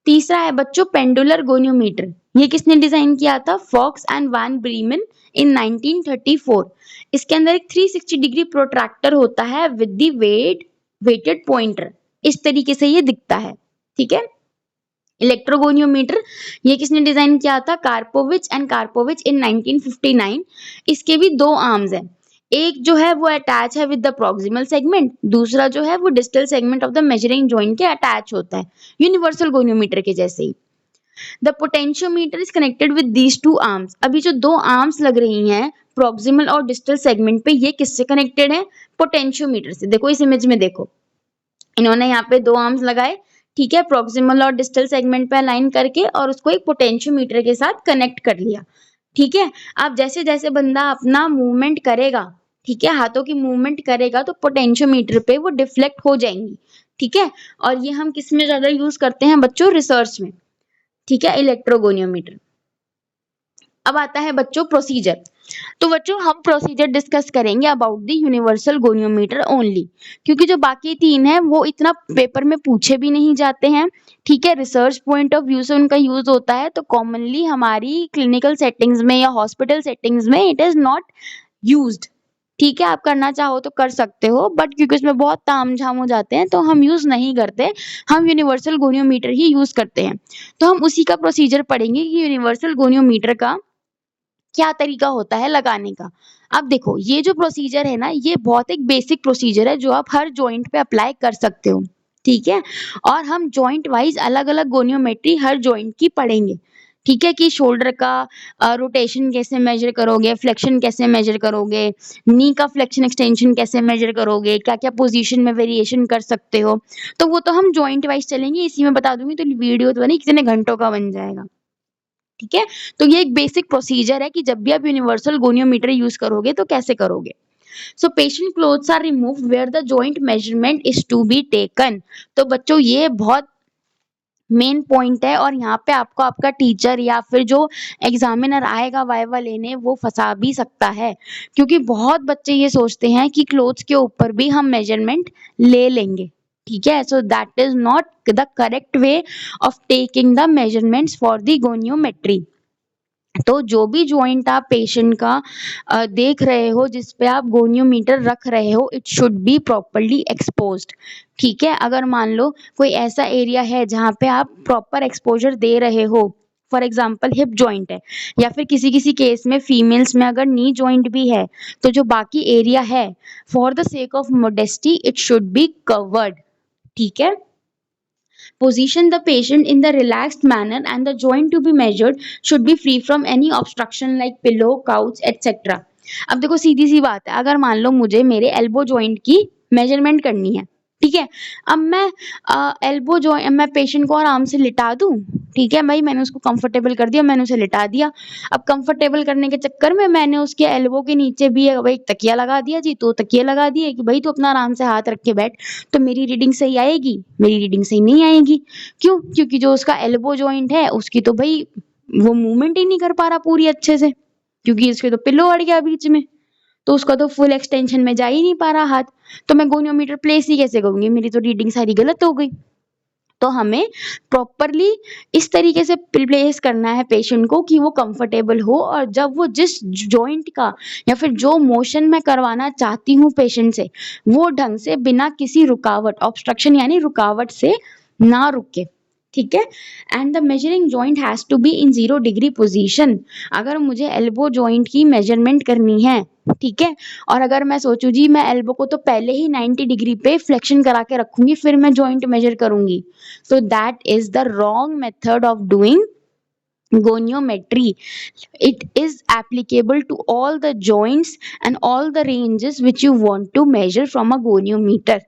तीसरा है बच्चों पेंडुलर गोनियोमीटर। ये किसने डिजाइन किया था? फॉक्स एंड वैन ब्रीमन इन 1934। इसके अंदर एक 360 डिग्री प्रोट्रैक्टर होता है विद द वेटेड पॉइंटर। इस तरीके से ये दिखता है। ठीक है, इलेक्ट्रोगोनियोमीटर ये किसने डिजाइन किया था? कार्पोविच एंड कार्पोविच इन 1959। इसके भी दो आर्म्स हैं, एक जो है वो अटैच है विद द प्रॉक्सिमल सेगमेंट, दूसरा जो है वो distal segment of the measuring joint के अटैच होता है, यूनिवर्सल गोनियोमीटर के जैसे ही। The potentiometer is connected with these two arms. अभी जो दो आर्म्स लग रही हैं प्रॉक्सिमल और डिस्टल सेगमेंट पे, ये किससे कनेक्टेड है? पोटेंशियोमीटर से। देखो इस इमेज में देखो, इन्होंने यहाँ पे दो आर्म्स लगाए, ठीक है, प्रॉक्सिमल और डिस्टल सेगमेंट पे अलाइन करके, और उसको एक पोटेंशियोमीटर के साथ कनेक्ट कर लिया। ठीक है, अब जैसे जैसे बंदा अपना मूवमेंट करेगा, ठीक है, हाथों की मूवमेंट करेगा तो पोटेंशियोमीटर पे वो डिफ्लेक्ट हो जाएंगी। ठीक है, और ये हम किस में ज्यादा यूज करते हैं बच्चों? रिसर्च में। ठीक है, इलेक्ट्रोगोनियोमीटर। अब आता है बच्चों प्रोसीजर। तो बच्चों हम प्रोसीजर डिस्कस करेंगे about the universal goniometer only, क्योंकि जो बाकी तीन है वो इतना पेपर में पूछे भी नहीं जाते हैं। ठीक है, रिसर्च पॉइंट ऑफ व्यू से उनका यूज होता है, तो कॉमनली हमारी क्लिनिकल सेटिंग्स में या हॉस्पिटल सेटिंग्स में इट इज नॉट यूज्ड। ठीक है, आप करना चाहो तो कर सकते हो, बट क्योंकि उसमें बहुत तामझाम हो जाते हैं तो हम यूज नहीं करते, हम यूनिवर्सल गोनियोमीटर ही यूज करते हैं। तो हम उसी का प्रोसीजर पढ़ेंगे कि यूनिवर्सल गोनियोमीटर का क्या तरीका होता है लगाने का। अब देखो ये जो प्रोसीजर है ना, ये बहुत एक बेसिक प्रोसीजर है जो आप हर जॉइंट पे अप्लाई कर सकते हो। ठीक है, और हम जॉइंट वाइज अलग अलग गोनियोमेट्री हर जॉइंट की पढ़ेंगे। ठीक है, कि शोल्डर का रोटेशन कैसे मेजर करोगे, फ्लेक्शन कैसे मेजर करोगे, नी का फ्लेक्शन एक्सटेंशन कैसे मेजर करोगे, क्या क्या पोजीशन में वेरिएशन कर सकते हो, तो वो तो हम जॉइंट वाइज चलेंगे। इसी में बता दूंगी तो वीडियो तो नहीं कितने घंटों का बन जाएगा। ठीक है, तो ये एक बेसिक प्रोसीजर है कि जब भी आप यूनिवर्सल गोनियोमीटर यूज करोगे तो कैसे करोगे। So patient clothes are removed where the joint measurement is to be taken. तो बच्चों ये बहुत मेन पॉइंट है, और यहाँ पे आपको आपका टीचर या फिर जो एग्जामिनर आएगा वाइवा लेने वो फंसा भी सकता है, क्योंकि बहुत बच्चे ये सोचते हैं कि क्लोथ्स के ऊपर भी हम मेजरमेंट ले लेंगे। ठीक है, so that is not the correct way of taking the measurements for the goniometry. तो जो भी जॉइंट आप पेशेंट का देख रहे हो, जिस पे आप गोनियोमीटर रख रहे हो, it should be properly exposed. ठीक है, अगर मान लो कोई ऐसा एरिया है जहाँ पे आप प्रॉपर एक्सपोजर दे रहे हो, फॉर एग्जाम्पल हिप जॉइंट है, या फिर किसी किसी केस में फीमेल्स में अगर नी जॉइंट भी है, तो जो बाकी एरिया है, for the sake of modesty it should be covered. ठीक है, position the patient in the relaxed manner and the joint to be measured should be free from any obstruction like pillow, couch, etc. अब देखो सीधी सी बात है, अगर मान लो मुझे मेरे एल्बो जॉइंट की मेजरमेंट करनी है, ठीक है। अब मैं एल्बो जॉइंट मैं पेशेंट को आराम से लिटा दूं, ठीक है भाई, मैंने उसको कंफर्टेबल कर दिया, मैंने उसे लिटा दिया। अब कंफर्टेबल करने के चक्कर में मैंने उसके एल्बो के नीचे भी भाई एक तकिया लगा दिया जी, तो तकिया लगा दिए कि भाई तू अपना आराम से हाथ रख के बैठ, तो मेरी रीडिंग सही आएगी। मेरी रीडिंग सही नहीं आएगी। क्यों? क्योंकि जो उसका एल्बो जॉइंट है उसकी तो भाई वो मूवमेंट ही नहीं कर पा रहा पूरी अच्छे से, क्योंकि इसके तो पिल्लो अड़ गया बीच में, तो उसका तो फुल एक्सटेंशन में जा ही नहीं पा रहा हाथ। तो मैं गोनियोमीटर प्लेस ही कैसे करूंगी, मेरी तो रीडिंग सारी गलत हो गई। तो हमें प्रॉपरली इस तरीके से प्लेस करना है पेशेंट को कि वो कंफर्टेबल हो, और जब वो जिस जॉइंट का या फिर जो मोशन मैं करवाना चाहती हूँ पेशेंट से, वो ढंग से बिना किसी रुकावट, ऑब्स्ट्रक्शन यानी रुकावट से ना रुके। ठीक है। And the measuring joint has to be in 0 degree position. अगर मुझे एल्बो जॉइंट की मेजरमेंट करनी है, ठीक है, और अगर मैं सोचूं जी मैं एल्बो को तो पहले ही 90 डिग्री पे फ्लेक्शन करा के रखूंगी फिर मैं जॉइंट मेजर करूंगी, so that is the wrong method of doing goniometry. It is applicable to all the joints and all the ranges which you want to measure from a goniometer.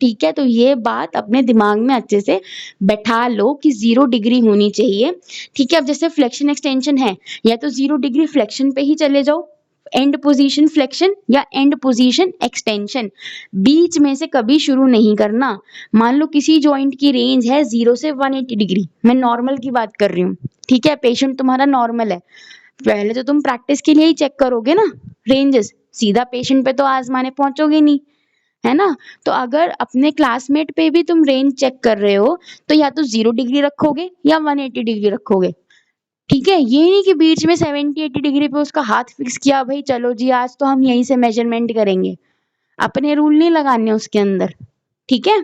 ठीक है, तो ये बात अपने दिमाग में अच्छे से बैठा लो कि 0 डिग्री होनी चाहिए। ठीक है, अब जैसे फ्लेक्शन एक्सटेंशन है, या तो 0 डिग्री फ्लेक्शन पे ही चले जाओ, एंड पोजीशन फ्लेक्शन या एंड पोजीशन एक्सटेंशन, बीच में से कभी शुरू नहीं करना। मान लो किसी जॉइंट की रेंज है 0 से 180 डिग्री, मैं नॉर्मल की बात कर रही हूँ, ठीक है, पेशेंट तुम्हारा नॉर्मल है, पहले तो तुम प्रैक्टिस के लिए ही चेक करोगे ना रेंजेस, सीधा पेशेंट पे तो आजमाने पहुंचोगे नहीं, है ना। तो अगर अपने क्लासमेट पे भी तुम रेंज चेक कर रहे हो, तो या तो 0 डिग्री रखोगे या 180 डिग्री रखोगे। ठीक है, ये नहीं कि बीच में 70-80 डिग्री पे उसका हाथ फिक्स किया, भाई चलो जी आज तो हम यहीं से मेजरमेंट करेंगे, अपने रूल नहीं लगाने उसके अंदर। ठीक है,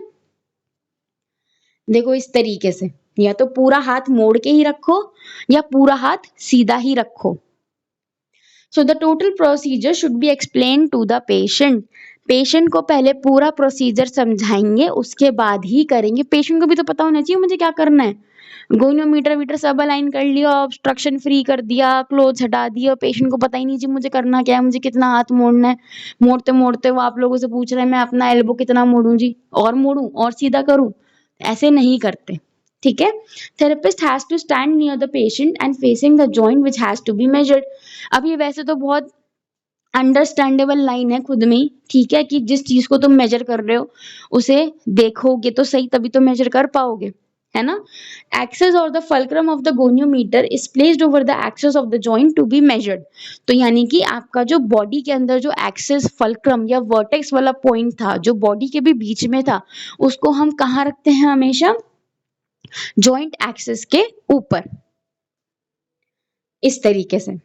देखो इस तरीके से, या तो पूरा हाथ मोड़ के ही रखो या पूरा हाथ सीधा ही रखो। So the total procedure should be explain to the patient. Patient को पहले पूरा प्रोसीजर समझाएंगे, उसके बाद ही करेंगे। पेशेंट को भी तो पता होना चाहिए मुझे क्या करना है। गोनियोमीटर वीटर सब अलाइन कर लिया, ऑब्स्ट्रक्शन फ्री कर दिया, क्लोज हटा दिया, पेशेंट को पता ही नहीं जी मुझे करना क्या है, मुझे कितना हाथ मोड़ना है। मोड़ते मोड़ते वो आप लोगों से पूछ रहे हैं मैं अपना एल्बो कितना मोड़ूं जी, और मोड़ूं और सीधा करूं, ऐसे नहीं करते। ठीक है, therapist has to stand near the patient and facing the joint which has to be measured. अब ये वैसे तो बहुत अंडरस्टैंडेबल लाइन है खुद में ही, ठीक है, कि जिस चीज को तुम मेजर कर रहे हो उसे देखोगे तो सही, तभी तो मेजर कर पाओगे, है ना। एक्सेस और the fulcrum of the goniometer is placed over the axis of the joint to be measured. तो यानी कि आपका जो बॉडी के अंदर जो एक्सेस फल्क्रम या वर्टेक्स वाला पॉइंट था, जो बॉडी के भी बीच में था, उसको हम कहाँ रखते हैं हमेशा, जॉइंट एक्सेस के ऊपर, इस तरीके से।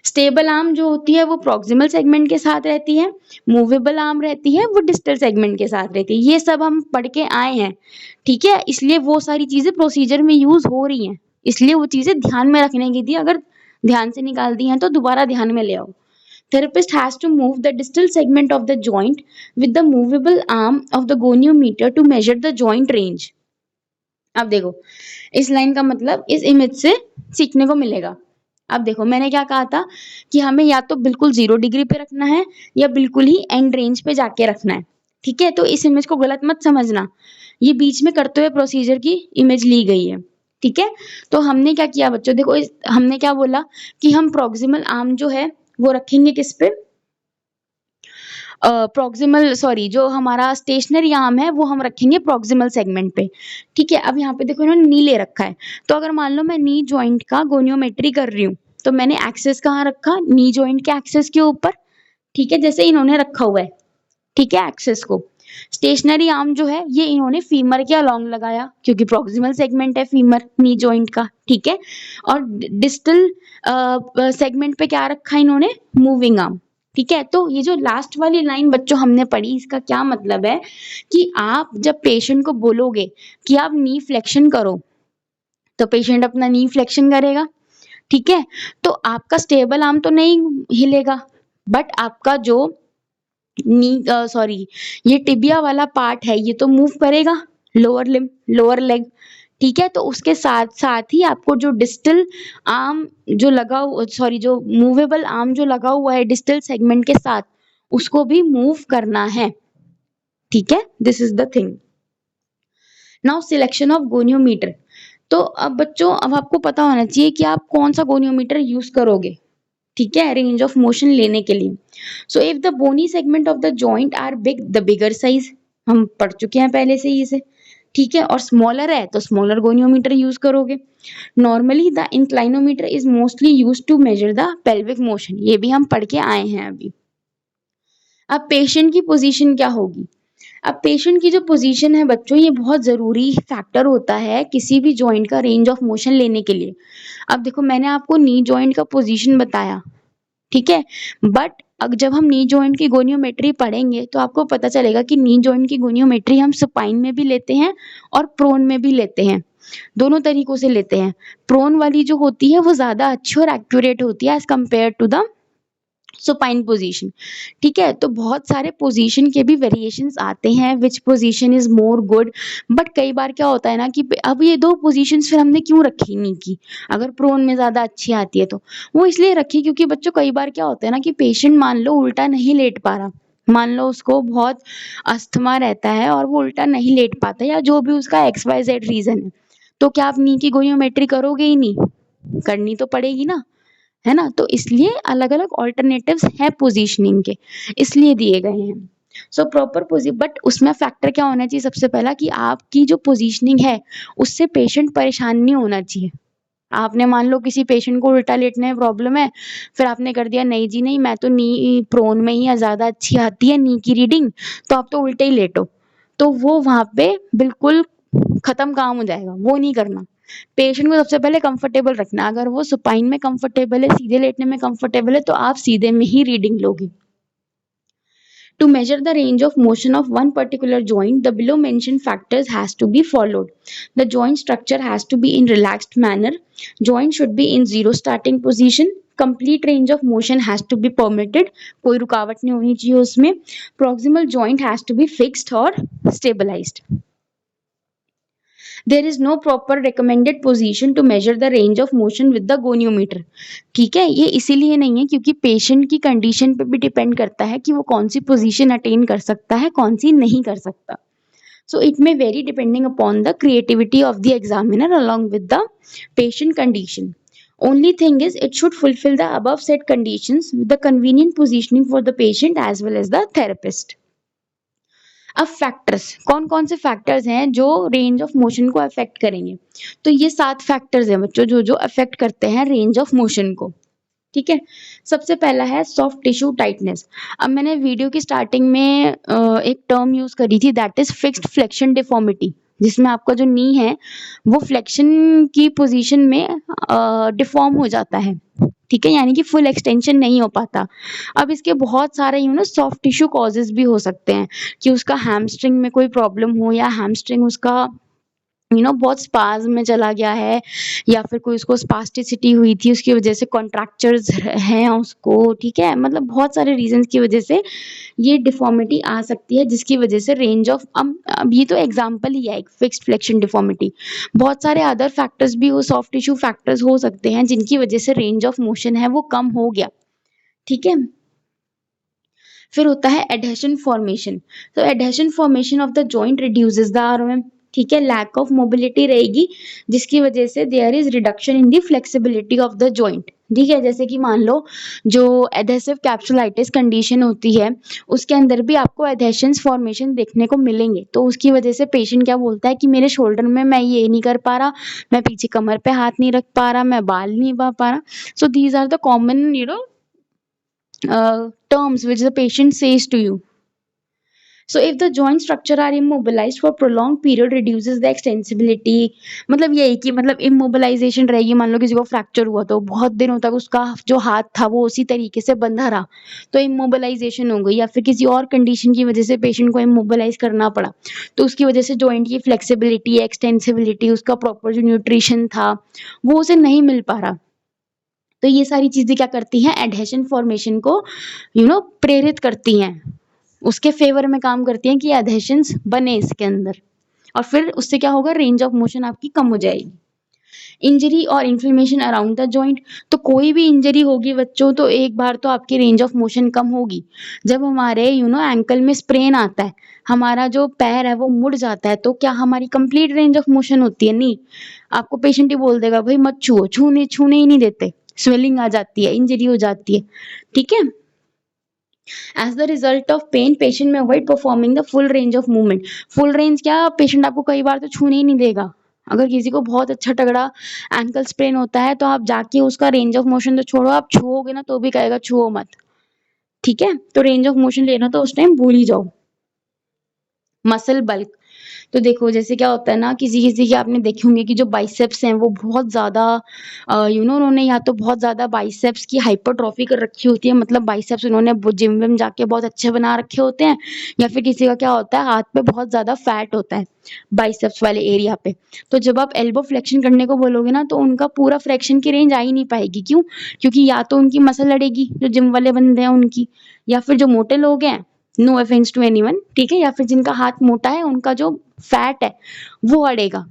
स्टेबल आर्म जो होती है वो प्रॉक्सिमल सेगमेंट के साथ रहती है, मूवेबल आर्म रहती है वो डिस्टल सेगमेंट के साथ रहती है। ये सब हम पढ़ के आए हैं, ठीक है, इसलिए वो सारी चीजें प्रोसीजर में यूज हो रही हैं, इसलिए वो चीजें ध्यान में रखने की थी, अगर ध्यान से निकाल दी हैं तो दोबारा ध्यान में ले आओ। Therapist has to move the distal segment of the joint with the movable arm of the goniometer to measure the joint range. अब देखो इस लाइन का मतलब इस इमेज से सीखने को मिलेगा। अब देखो मैंने क्या कहा था कि हमें या तो बिल्कुल 0 डिग्री पे रखना है या बिल्कुल ही एंड रेंज पे जाके रखना है। ठीक है, तो इस इमेज को गलत मत समझना, ये बीच में करते हुए प्रोसीजर की इमेज ली गई है। ठीक है, तो हमने क्या किया बच्चों, देखो हमने क्या बोला कि हम प्रॉक्सिमल आर्म जो है वो रखेंगे किस पे, प्रॉक्सिमल सॉरी जो हमारा स्टेशनरी आर्म है वो हम रखेंगे प्रॉक्सिमल सेगमेंट पे। ठीक है, अब यहाँ पे देखो इन्होंने नी ले रखा है, तो अगर मान लो मैं नी जॉइंट का गोनियोमेट्री कर रही हूँ, तो मैंने एक्सेस कहाँ रखा, नी जॉइंट के एक्सेस के ऊपर। ठीक है, जैसे इन्होंने रखा हुआ है, ठीक है, एक्सेस को। स्टेशनरी आर्म जो है ये इन्होंने फीमर के अलोंग लगाया, क्योंकि प्रॉक्सिमल सेगमेंट है फीमर नी जॉइंट का। ठीक है, और डिस्टल सेगमेंट पे क्या रखा इन्होंने, मूविंग आर्म। ठीक है, तो ये जो लास्ट वाली लाइन बच्चों हमने पढ़ी, इसका क्या मतलब है कि आप जब पेशेंट को बोलोगे कि आप नी फ्लेक्शन करो, तो पेशेंट अपना नी फ्लेक्शन करेगा। ठीक है, तो आपका स्टेबल आर्म तो नहीं हिलेगा, बट आपका जो नी सॉरी ये टिबिया वाला पार्ट है ये तो मूव करेगा, लोअर लिम्ब लोअर लेग। ठीक है, तो उसके साथ साथ ही आपको जो डिस्टल आर्म जो लगा सॉरी जो मूवेबल आर्म जो लगा हुआ है डिस्टल सेगमेंट के साथ, उसको भी मूव करना है। ठीक है, this is the thing. Now selection of goniometer. तो अब बच्चों, अब आपको पता होना चाहिए कि आप कौन सा गोनियोमीटर यूज करोगे, ठीक है, रेंज ऑफ मोशन लेने के लिए। So if the bony segment of the joint are big, the bigger size, हम पढ़ चुके हैं पहले से ही इसे, ठीक है, और स्मॉलर है तो स्मॉलर गोनियोमीटर यूज करोगे। Normally the inclinometer is mostly use to measure the pelvic motion, ये भी हम पढ़ के आए हैं अभी। अब पेशेंट की पोजीशन क्या होगी? अब पेशेंट की जो पोजीशन है बच्चों, ये बहुत जरूरी फैक्टर होता है किसी भी जॉइंट का रेंज ऑफ मोशन लेने के लिए। अब देखो, मैंने आपको नी जॉइंट का पोजीशन बताया, ठीक है, बट अब जब हम नी जॉइंट की गोनियोमेट्री पढ़ेंगे तो आपको पता चलेगा कि नी जॉइंट की गोनियोमेट्री हम सुपाइन में भी लेते हैं और प्रोन में भी लेते हैं, दोनों तरीकों से लेते हैं। प्रोन वाली जो होती है वो ज्यादा अच्छी और एक्यूरेट होती है as compare to the supine position, ठीक है। तो बहुत सारे पोजीशन के भी वेरिएशंस आते हैं, which position is more good, but कई बार क्या होता है ना कि अब ये दो पोजीशंस फिर हमने क्यों रखी नी की, अगर प्रोन में ज्यादा अच्छी आती है तो वो इसलिए रखी क्योंकि बच्चों कई बार क्या होता है ना कि पेशेंट मान लो उल्टा नहीं लेट पा रहा, मान लो उसको बहुत अस्थमा रहता है और वो उल्टा नहीं लेट पाता, या जो भी उसका XYZ रीजन है, तो क्या आप नी की गोनियोमेट्री करोगे ही नहीं, करनी तो पड़ेगी ना, है ना। तो इसलिए अलग अलग ऑल्टरनेटिव्स है पोजीशनिंग के, इसलिए दिए गए हैं। सो प्रॉपर पोजिशन, बट उसमें फैक्टर क्या होना चाहिए सबसे पहला कि आपकी जो पोजीशनिंग है उससे पेशेंट परेशान नहीं होना चाहिए। आपने मान लो किसी पेशेंट को उल्टा लेटने में प्रॉब्लम है, फिर आपने कर दिया नहीं जी नहीं, मैं तो नी प्रोन में ही ज्यादा अच्छी आती है नी की रीडिंग, तो आप तो उल्टे ही लेटो, तो वो वहां पे बिल्कुल खत्म काम हो जाएगा, वो नहीं करना। पेशेंट को सबसे पहले कंफर्टेबल रखना, अगर वो सुपाइन में कंफर्टेबल है, सीधे लेटने में कंफर्टेबल है, तो आप सीधे में ही रीडिंग लोगे। To measure the range of motion of one particular joint, the below mentioned factors has to be followed. The joint structure has to be in relaxed manner. Joint should be in zero starting position. Complete range of motion has to be permitted. कोई रुकावट नहीं होनी चाहिए उसमें. Proximal joint has to be fixed or stabilized. There is no proper recommended position to measure the range of motion with the goniometer. ठीक है, ये इसीलिए नहीं है क्योंकि पेशेंट की कंडीशन पे भी डिपेंड करता है कि वो कौन सी पोजीशन अटेन कर सकता है, कौन सी नहीं कर सकता। So it may vary depending upon the creativity of the examiner along with the patient condition. Only thing is it should fulfill the above said conditions with the convenient positioning for the patient as well as the therapist. अब फैक्टर्स, कौन कौन से फैक्टर्स हैं जो रेंज ऑफ मोशन को अफेक्ट करेंगे? तो ये 7 फैक्टर्स हैं बच्चों जो जो अफेक्ट करते हैं रेंज ऑफ मोशन को, ठीक है। सबसे पहला है सॉफ्ट टिश्यू टाइटनेस। अब मैंने वीडियो की स्टार्टिंग में एक टर्म यूज करी थी, that is fixed flexion deformity, जिसमें आपका जो नी है वो फ्लेक्शन की पोजीशन में डिफॉर्म हो जाता है, ठीक है, यानी कि फुल एक्सटेंशन नहीं हो पाता। अब इसके बहुत सारे सॉफ्ट टिश्यू कॉजेज भी हो सकते हैं कि उसका हैमस्ट्रिंग में कोई प्रॉब्लम हो, या हैमस्ट्रिंग उसका बहुत स्पाज्म में चला गया है, या फिर कोई उसको स्पास्टिसिटी हुई थी उसकी वजह से कॉन्ट्रैक्चर्स हैं उसको, ठीक है, मतलब बहुत सारे रीजंस की वजह से ये डिफॉर्मिटी आ सकती है, जिसकी वजह से रेंज ऑफ, अब ये तो एग्जांपल ही है एक फिक्स्ड फ्लेक्शन डिफॉर्मिटी, बहुत सारे अदर फैक्टर्स भी वो सॉफ्ट टिश्यू फैक्टर्स हो सकते हैं जिनकी वजह से रेंज ऑफ मोशन है वो कम हो गया, ठीक है। फिर होता है एडहेशन फॉर्मेशन। तो adhesion formation of the joint reduces the ROM, ठीक है, लैक ऑफ मोबिलिटी रहेगी जिसकी वजह से there is reduction in the flexibility of the joint, ठीक है। जैसे कि मान लो जो एडहेसिव कैप्सुलाइटिस कंडीशन होती है उसके अंदर भी आपको एडहेशंस फॉर्मेशन देखने को मिलेंगे, तो उसकी वजह से पेशेंट क्या बोलता है कि मेरे शोल्डर में मैं ये नहीं कर पा रहा, मैं पीछे कमर पे हाथ नहीं रख पा रहा, मैं बाल नहीं पा रहा। So these are the common terms which the patient says to you. So if the joint structure are immobilized for prolonged period reduces the extensibility, मतलब यही कि मतलब immobilization रहेगी, मान लो किसी को फ्रैक्चर हुआ तो बहुत दिनों तक उसका जो हाथ था वो उसी तरीके से बंधा रहा, तो immobilization हो गई, या फिर किसी और कंडीशन की वजह से पेशेंट को immobilize करना पड़ा, तो उसकी वजह से जॉइंट की फ्लेक्सिबिलिटी, एक्सटेंसिबिलिटी, उसका प्रॉपर जो न्यूट्रिशन था वो उसे नहीं मिल पा रहा। तो ये सारी चीजें क्या करती हैं, एडहेशन फॉर्मेशन को प्रेरित करती हैं, उसके फेवर में काम करती हैं कि एडहेशंस बने इसके अंदर, और फिर उससे क्या होगा, रेंज ऑफ मोशन आपकी कम हो जाएगी। इंजरी और इन्फ्लेमेशन अराउंड द जॉइंट, तो कोई भी इंजरी होगी बच्चों तो एक बार तो आपकी रेंज ऑफ मोशन कम होगी। जब हमारे एंकल में स्प्रेन आता है, हमारा जो पैर है वो मुड़ जाता है, तो क्या हमारी कंप्लीट रेंज ऑफ मोशन होती है? नहीं। आपको पेशेंट ही बोल देगा भाई मत छुओ, छूने छूने ही नहीं देते, स्वेलिंग आ जाती है, इंजरी हो जाती है। ठीक है। As the result of pain patient में avoid performing the full range of movement. Full range क्या, पेशेंट आपको कई बार तो छूने ही नहीं देगा। अगर किसी को बहुत अच्छा तगड़ा एंकल स्प्रेन होता है तो आप जाके उसका रेंज ऑफ मोशन तो छोड़ो, आप छुओगे ना तो भी कहेगा छुओ मत। ठीक है, तो रेंज ऑफ मोशन लेना तो उस टाइम भूल ही जाओ। मसल बल्क, तो देखो जैसे क्या होता है ना, किसी किसी के आपने देखे होंगे कि जो बाइसेप्स हैं वो बहुत ज्यादा उन्होंने या तो बहुत ज्यादा बाइसेप्स की हाइपरट्रॉफी कर रखी होती है, मतलब बाइसेप्स उन्होंने जिम विम जाके बहुत अच्छे बना रखे होते हैं, या फिर किसी का क्या होता है हाथ पे बहुत ज्यादा फैट होता है बाइसेप्स वाले एरिया पे। तो जब आप एल्बो फ्लेक्शन करने को बोलोगे ना तो उनका पूरा फ्लेक्शन की रेंज आ ही नहीं पाएगी। क्यों? क्योंकि या तो उनकी मसल लड़ेगी जो जिम वाले बंदे हैं उनकी, या फिर जो मोटे लोग हैं, नो ऑफेंस टू एनीवन, ठीक है, या फिर जिनका हाथ मोटा है उनका जो फैट है वो अड़ेगा।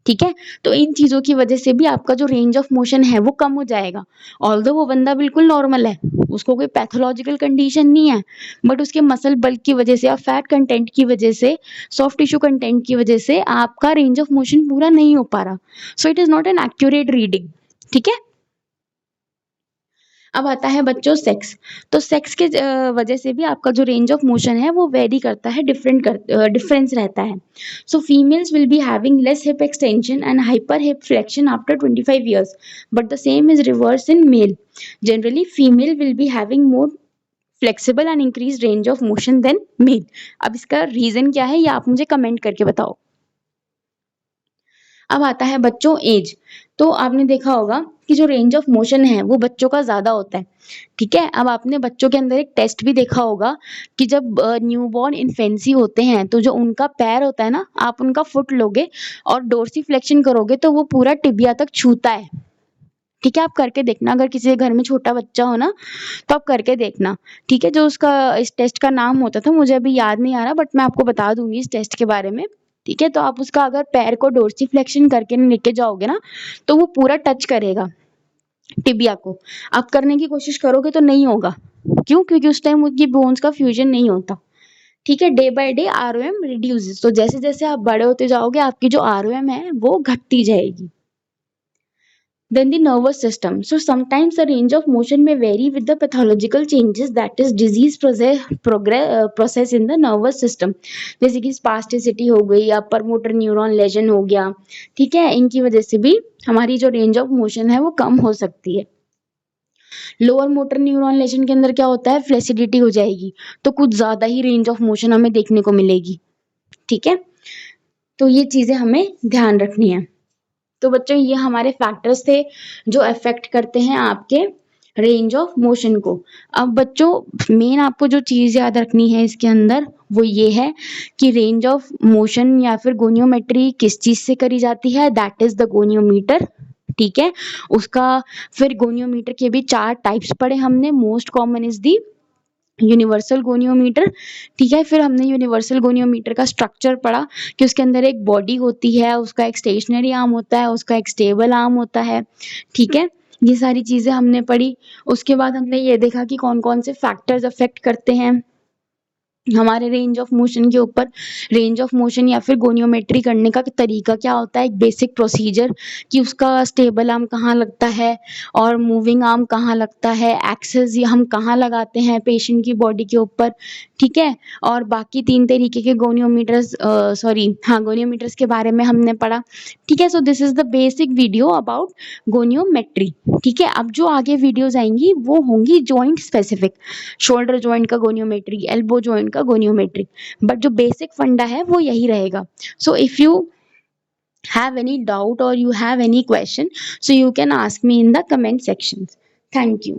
ठीक है, तो इन चीजों की वजह से भी आपका जो रेंज ऑफ मोशन है वो कम हो जाएगा। ऑल्दो वो बंदा बिल्कुल नॉर्मल है, उसको कोई पैथोलॉजिकल कंडीशन नहीं है, बट उसके मसल बल्क की वजह से या फैट कंटेंट की वजह से, सॉफ्ट टिश्यू कंटेंट की वजह से आपका रेंज ऑफ मोशन पूरा नहीं हो पा रहा। सो it is not an accurate reading. ठीक है। अब आता है बच्चों सेक्स। तो सेक्स के वजह से भी आपका जो रेंज ऑफ मोशन है वो वेरी करता है, डिफरेंस रहता है। So females will be having less hip extension and hyper hip flexion after 25 years, but the same is reverse in male. Generally female will be having more flexible and increase range of motion than male. अब इसका रीजन क्या है ये आप मुझे कमेंट करके बताओ। अब आता है बच्चों एज। तो आपने देखा होगा कि जो रेंज ऑफ मोशन है वो बच्चों का ज्यादा होता है। ठीक है, अब आपने बच्चों के अंदर एक टेस्ट भी देखा होगा कि जब न्यूबॉर्न इन्फेंसी होते हैं तो जो उनका पैर होता है ना, आप उनका फुट लोगे और डोर्सी फ्लेक्शन करोगे तो वो पूरा टिबिया तक छूता है। ठीक है, आप करके देखना, अगर किसी के घर में छोटा बच्चा हो ना तो आप करके देखना। ठीक है, जो उसका इस टेस्ट का नाम होता था मुझे अभी याद नहीं आ रहा, बट मैं आपको बता दूंगी इस टेस्ट के बारे में। ठीक है, तो आप उसका अगर पैर को डोर्सी फ्लेक्शन करके लेके जाओगे ना तो वो पूरा टच करेगा टिबिया को। आप करने की कोशिश करोगे तो नहीं होगा। क्यों? क्योंकि उस टाइम उनकी बोन्स का फ्यूजन नहीं होता। ठीक है, day by day ROM reduces, तो जैसे जैसे आप बड़े होते जाओगे आपकी जो आरओएम है वो घटती जाएगी। Then the nervous system. So sometimes the range of motion may vary with the pathological changes, that is disease process in the nervous system. जैसे कि spasticity हो गई, अपर मोटर न्यूरॉन लेजन हो गया। ठीक है, इनकी वजह से भी हमारी जो रेंज ऑफ मोशन है वो कम हो सकती है। लोअर मोटर न्यूरॉन लेजन के अंदर क्या होता है, फ्लेसिडिटी हो जाएगी, तो कुछ ज्यादा ही रेंज ऑफ मोशन हमें देखने को मिलेगी। ठीक है, तो ये चीजें हमें ध्यान रखनी है। तो बच्चों ये हमारे फैक्टर्स थे जो अफेक्ट करते हैं आपके रेंज ऑफ मोशन को। अब बच्चों मेन आपको जो चीज याद रखनी है इसके अंदर वो ये है कि रेंज ऑफ मोशन या फिर गोनियोमेट्री किस चीज से करी जाती है, दैट इज द गोनियोमीटर। ठीक है, उसका फिर गोनियोमीटर के भी 4 टाइप्स पढ़े हमने। Most common is the universal goniometer. ठीक है, फिर हमने यूनिवर्सल गोनियोमीटर का स्ट्रक्चर पढ़ा कि उसके अंदर एक बॉडी होती है, उसका एक स्टेशनरी आर्म होता है, उसका एक स्टेबल आर्म होता है। ठीक है, ये सारी चीजें हमने पढ़ी। उसके बाद हमने ये देखा कि कौन कौन से फैक्टर्स अफेक्ट करते हैं हमारे रेंज ऑफ मोशन के ऊपर। रेंज ऑफ मोशन या फिर गोनियोमेट्री करने का तरीका क्या होता है, एक बेसिक प्रोसीजर कि उसका स्टेबल आर्म कहाँ लगता है और मूविंग आर्म कहाँ लगता है, एक्सेस ये हम कहाँ लगाते हैं पेशेंट की बॉडी के ऊपर। ठीक है, और बाकी 3 तरीके के गोनियोमीटर्स गोनियोमीटर्स के बारे में हमने पढ़ा। ठीक है, so this is the basic video about goniometry. ठीक है, अब जो आगे वीडियोज आएंगी वो होंगी जॉइंट स्पेसिफिक, शोल्डर जॉइंट का गोनियोमेट्री, एल्बो जॉइंट का गोनियोमेट्री, बट जो बेसिक फंडा है वो यही रहेगा। So if you have any doubt or you have any question, so you can ask me in the comment sections. Thank you.